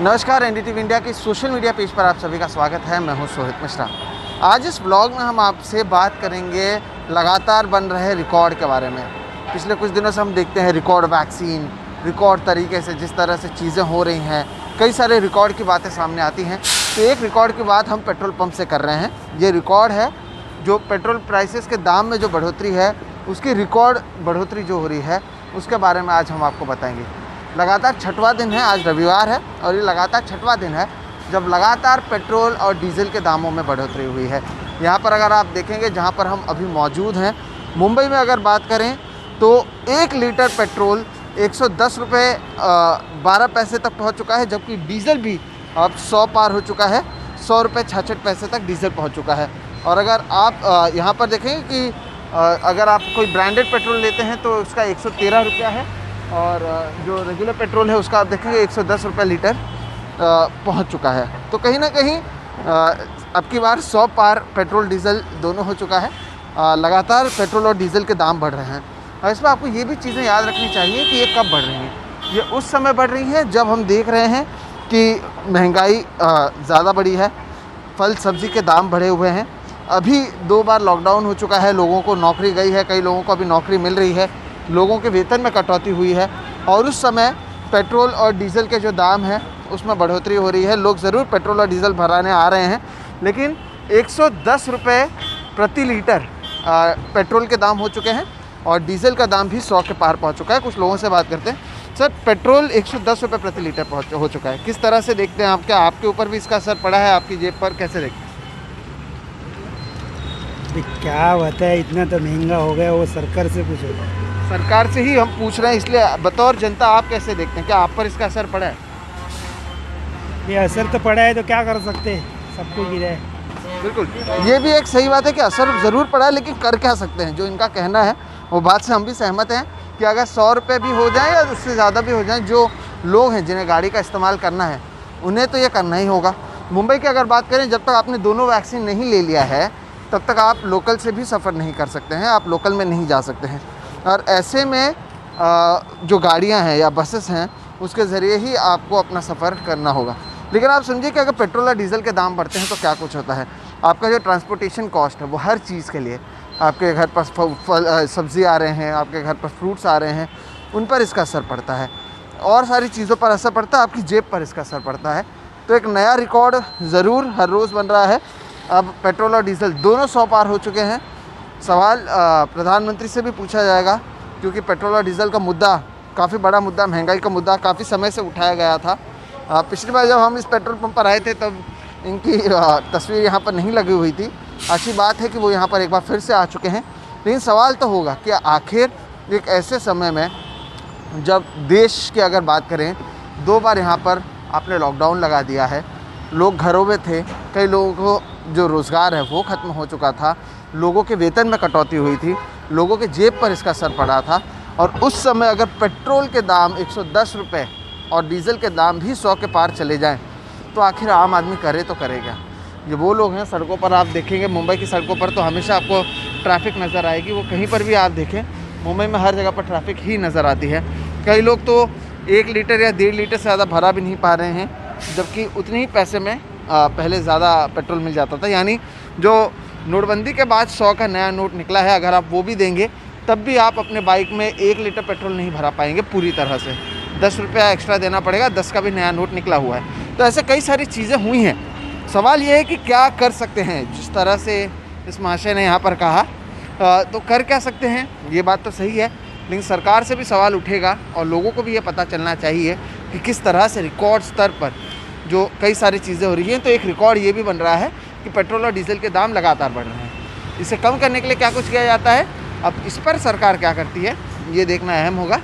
नमस्कार, NDTV India की social media page पर आप सभी का स्वागत है। मैं हूं सोहित मिश्रा। आज इस ब्लॉग में हम आपसे बात करेंगे लगातार बन रहे रिकॉर्ड के बारे में। पिछले कुछ दिनों से हम देखते हैं रिकॉर्ड वैक्सीन, रिकॉर्ड तरीके से जिस तरह से चीज़ें हो रही हैं, कई सारे रिकॉर्ड की बातें सामने आती हैं। तो एक रिकॉर्ड की बात हम पेट्रोल पंप से कर रहे हैं। ये रिकॉर्ड है जो पेट्रोल प्राइसेस के दाम में जो बढ़ोतरी है, उसकी रिकॉर्ड बढ़ोतरी जो हो रही है, उसके बारे में आज हम आपको बताएंगे। लगातार छठवां दिन है, आज रविवार है और ये लगातार छठवां दिन है जब लगातार पेट्रोल और डीजल के दामों में बढ़ोतरी हुई है। यहाँ पर अगर आप देखेंगे, जहाँ पर हम अभी मौजूद हैं मुंबई में, अगर बात करें तो 1 लीटर पेट्रोल 110 रुपये 12 पैसे तक पहुँच चुका है, जबकि डीजल भी अब 100 पार हो चुका है। 100 रुपये 66 पैसे तक डीजल पहुँच चुका है। और अगर आप यहाँ पर देखेंगे कि अगर आप कोई ब्रांडेड पेट्रोल लेते हैं तो उसका 113 रुपया है और जो रेगुलर पेट्रोल है उसका आप देखेंगे 110 रुपये लीटर पहुंच चुका है। तो कहीं ना कहीं अब की बार 100 पार पेट्रोल डीजल दोनों हो चुका है। लगातार पेट्रोल और डीजल के दाम बढ़ रहे हैं और इसमें आपको ये भी चीज़ें याद रखनी चाहिए कि ये कब बढ़ रही हैं। ये उस समय बढ़ रही हैं जब हम देख रहे हैं कि महंगाई ज़्यादा बढ़ी है, फल सब्ज़ी के दाम बढ़े हुए हैं। अभी 2 बार लॉकडाउन हो चुका है, लोगों को नौकरी गई है, कई लोगों को अभी नौकरी मिल रही है, लोगों के वेतन में कटौती हुई है और उस समय पेट्रोल और डीजल के जो दाम हैं उसमें बढ़ोतरी हो रही है। लोग ज़रूर पेट्रोल और डीजल भराने आ रहे हैं, लेकिन 110 रुपये प्रति लीटर पेट्रोल के दाम हो चुके हैं और डीजल का दाम भी 100 के पार पहुंच चुका है। कुछ लोगों से बात करते हैं। सर, पेट्रोल 110 रुपये प्रति लीटर हो चुका है, किस तरह से देखते हैं आप? क्या आपके ऊपर भी इसका असर पड़ा है, आपकी जेब पर कैसे देखते हैं? क्या होता है, इतना तो महंगा हो गया, वो सरकार से पूछो। सरकार से ही हम पूछ रहे हैं, इसलिए बतौर जनता आप कैसे देखते हैं? क्या आप पर इसका असर पड़ा है? ये असर तो पड़ा है तो क्या कर सकते हैं, सबको गिरा है। बिल्कुल, ये भी एक सही बात है कि असर ज़रूर पड़ा है, लेकिन कर क्या सकते हैं? जो इनका कहना है वो बात से हम भी सहमत हैं कि अगर 100 रुपये भी हो जाए या उससे ज़्यादा भी हो जाए, जो लोग हैं जिन्हें गाड़ी का इस्तेमाल करना है उन्हें तो ये करना ही होगा। मुंबई की अगर बात करें, जब तक आपने दोनों वैक्सीन नहीं ले लिया है तब तक आप लोकल से भी सफ़र नहीं कर सकते हैं, आप लोकल में नहीं जा सकते हैं। और ऐसे में जो गाड़ियां हैं या बसेस हैं उसके ज़रिए ही आपको अपना सफ़र करना होगा। लेकिन आप समझिए कि अगर पेट्रोल और डीजल के दाम बढ़ते हैं तो क्या कुछ होता है। आपका जो ट्रांसपोर्टेशन कॉस्ट है वो हर चीज़ के लिए, आपके घर पर फल सब्ज़ी आ रहे हैं, आपके घर पर फ्रूट्स आ रहे हैं, उन पर इसका असर पड़ता है और सारी चीज़ों पर असर पड़ता है, आपकी जेब पर इसका असर पड़ता है। तो एक नया रिकॉर्ड ज़रूर हर रोज़ बन रहा है। अब पेट्रोल और डीजल दोनों 100 पार हो चुके हैं। सवाल प्रधानमंत्री से भी पूछा जाएगा, क्योंकि पेट्रोल और डीजल का मुद्दा काफ़ी बड़ा मुद्दा, महंगाई का मुद्दा काफ़ी समय से उठाया गया था। पिछली बार जब हम इस पेट्रोल पंप पर आए थे तब इनकी तस्वीर यहाँ पर नहीं लगी हुई थी। अच्छी बात है कि वो यहाँ पर एक बार फिर से आ चुके हैं। लेकिन सवाल तो होगा कि आखिर एक ऐसे समय में जब देश की अगर बात करें, 2 बार यहाँ पर आपने लॉकडाउन लगा दिया है, लोग घरों में थे, कई लोगों को जो रोज़गार है वो ख़त्म हो चुका था, लोगों के वेतन में कटौती हुई थी, लोगों के जेब पर इसका असर पड़ा था। और उस समय अगर पेट्रोल के दाम 110 रुपये और डीजल के दाम भी 100 के पार चले जाएं तो आखिर आम आदमी करे तो करेगा। ये वो लोग हैं, सड़कों पर आप देखेंगे, मुंबई की सड़कों पर तो हमेशा आपको ट्रैफिक नज़र आएगी। वो कहीं पर भी आप देखें, मुंबई में हर जगह पर ट्रैफिक ही नज़र आती है। कई लोग तो 1 लीटर या 1.5 लीटर से ज़्यादा भरा भी नहीं पा रहे हैं, जबकि उतने ही पैसे में पहले ज़्यादा पेट्रोल मिल जाता था। यानी जो नोटबंदी के बाद 100 का नया नोट निकला है, अगर आप वो भी देंगे तब भी आप अपने बाइक में 1 लीटर पेट्रोल नहीं भरा पाएंगे पूरी तरह से। 10 रुपया एक्स्ट्रा देना पड़ेगा, 10 का भी नया नोट निकला हुआ है। तो ऐसे कई सारी चीज़ें हुई हैं। सवाल ये है कि क्या कर सकते हैं। जिस तरह से इस महाशय ने यहाँ पर कहा, तो कर क्या सकते हैं, ये बात तो सही है, लेकिन सरकार से भी सवाल उठेगा और लोगों को भी ये पता चलना चाहिए कि किस तरह से रिकॉर्ड स्तर पर जो कई सारी चीज़ें हो रही हैं। तो एक रिकॉर्ड ये भी बन रहा है कि पेट्रोल और डीजल के दाम लगातार बढ़ रहे हैं। इसे कम करने के लिए क्या कुछ किया जाता है, अब इस पर सरकार क्या करती है ये देखना अहम होगा।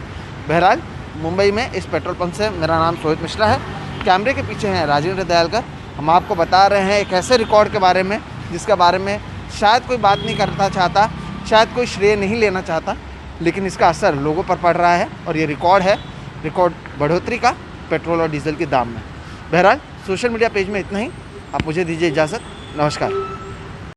बहरहाल, मुंबई में इस पेट्रोल पंप से मेरा नाम सोहित मिश्रा है, कैमरे के पीछे हैं राजेंद्र दयालकर। हम आपको बता रहे हैं एक ऐसे रिकॉर्ड के बारे में जिसके बारे में शायद कोई बात नहीं करना चाहता, शायद कोई श्रेय नहीं लेना चाहता, लेकिन इसका असर लोगों पर पड़ रहा है और ये रिकॉर्ड है, रिकॉर्ड बढ़ोतरी का पेट्रोल और डीजल के दाम में। बहरहाल, सोशल मीडिया पेज में इतना ही। आप मुझे दीजिए इजाज़त। नमस्कार।